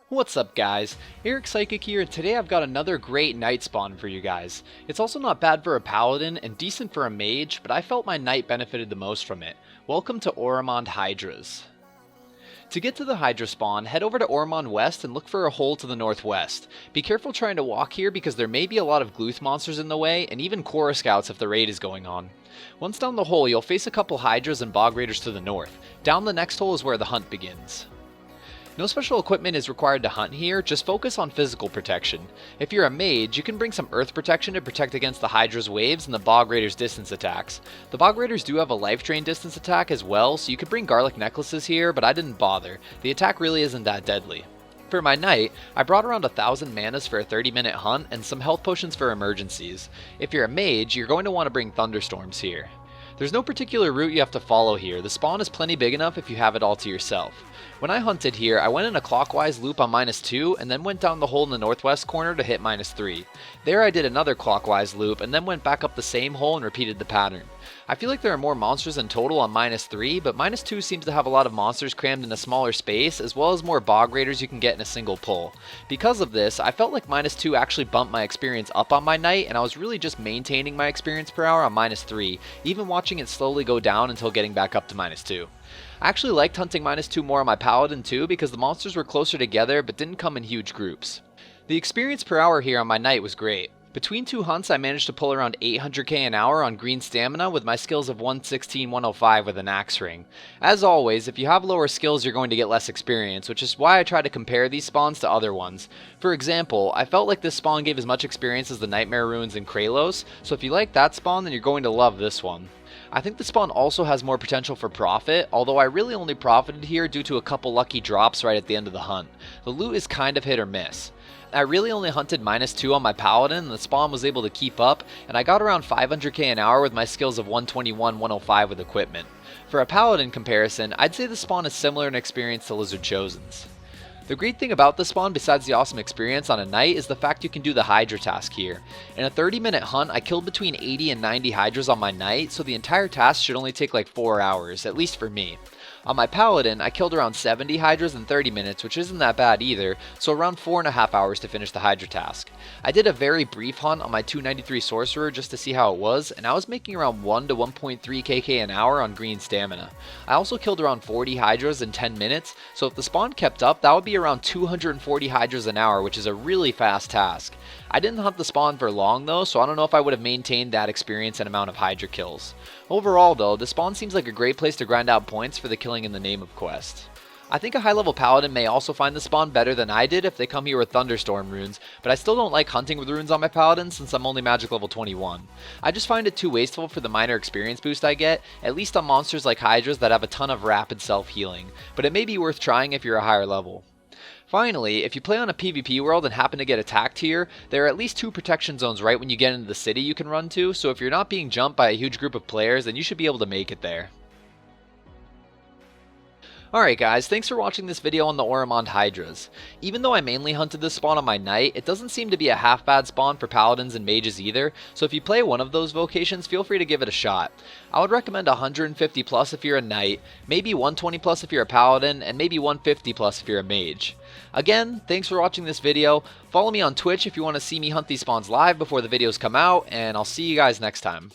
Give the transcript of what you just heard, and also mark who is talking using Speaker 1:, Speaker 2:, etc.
Speaker 1: What's up guys, Psykik here, and today I've got another great knight spawn for you guys. It's also not bad for a paladin and decent for a mage, but I felt my knight benefited the most from it. Welcome to Oramond Hydras. To get to the Hydra spawn, head over to Oramond West and look for a hole to the northwest. Be careful trying to walk here because there may be a lot of Gluth monsters in the way, and even Chora scouts if the raid is going on. Once down the hole, you'll face a couple Hydras and Bog Raiders to the north. Down the next hole is where the hunt begins. No special equipment is required to hunt here, just focus on physical protection. If you're a mage, you can bring some earth protection to protect against the Hydra's waves and the Bog Raiders' distance attacks. The Bog Raiders do have a life drain distance attack as well, so you could bring garlic necklaces here, but I didn't bother. The attack really isn't that deadly. For my knight, I brought around 1,000 manas for a 30-minute hunt and some health potions for emergencies. If you're a mage, you're going to want to bring thunderstorms here. There's no particular route you have to follow here, the spawn is plenty big enough if you have it all to yourself. When I hunted here, I went in a clockwise loop on -2 and then went down the hole in the northwest corner to hit -3. There I did another clockwise loop and then went back up the same hole and repeated the pattern. I feel like there are more monsters in total on -3, but -2 seems to have a lot of monsters crammed in a smaller space as well as more Bog Raiders you can get in a single pull. Because of this, I felt like -2 actually bumped my experience up on my knight and I was really just maintaining my experience per hour on -3, even watching it slowly go down until getting back up to -2. I actually liked hunting -2 more on my paladin too because the monsters were closer together but didn't come in huge groups. The experience per hour here on my knight was great. Between two hunts I managed to pull around 800k an hour on green stamina with my skills of 116-105 with an axe ring. As always, if you have lower skills you're going to get less experience, which is why I try to compare these spawns to other ones. For example, I felt like this spawn gave as much experience as the Nightmare Ruins in Kralos, so if you like that spawn then you're going to love this one. I think the spawn also has more potential for profit, although I really only profited here due to a couple lucky drops right at the end of the hunt. The loot is kind of hit or miss. I really only hunted -2 on my paladin and the spawn was able to keep up, and I got around 500k an hour with my skills of 121-105 with equipment. For a paladin comparison, I'd say the spawn is similar in experience to Lizard Chosen's. The great thing about this spawn besides the awesome experience on a knight is the fact you can do the Hydra task here. In a 30-minute hunt, I killed between 80 and 90 Hydras on my knight, so the entire task should only take like 4 hours, at least for me. On my paladin, I killed around 70 Hydras in 30 minutes, which isn't that bad either, so around 4.5 hours to finish the Hydra task. I did a very brief hunt on my 293 sorcerer just to see how it was, and I was making around 1 to 1.3 kk an hour on green stamina. I also killed around 40 Hydras in 10 minutes, so if the spawn kept up, that would be around 240 Hydras an hour, which is a really fast task. I didn't hunt the spawn for long though, so I don't know if I would have maintained that experience and amount of Hydra kills. Overall though, the spawn seems like a great place to grind out points for the killing in the name of quest. I think a high level paladin may also find the spawn better than I did if they come here with thunderstorm runes, but I still don't like hunting with runes on my paladin since I'm only magic level 21. I just find it too wasteful for the minor experience boost I get, at least on monsters like Hydras that have a ton of rapid self healing, but it may be worth trying if you're a higher level. Finally, if you play on a PvP world and happen to get attacked here, there are at least 2 protection zones right when you get into the city you can run to, so if you're not being jumped by a huge group of players, then you should be able to make it there. Alright guys, thanks for watching this video on the Oramond Hydras. Even though I mainly hunted this spawn on my knight, it doesn't seem to be a half bad spawn for paladins and mages either, so if you play one of those vocations, feel free to give it a shot. I would recommend 150 plus if you're a knight, maybe 120 plus if you're a paladin, and maybe 150 plus if you're a mage. Again, thanks for watching this video. Follow me on Twitch if you want to see me hunt these spawns live before the videos come out, and I'll see you guys next time.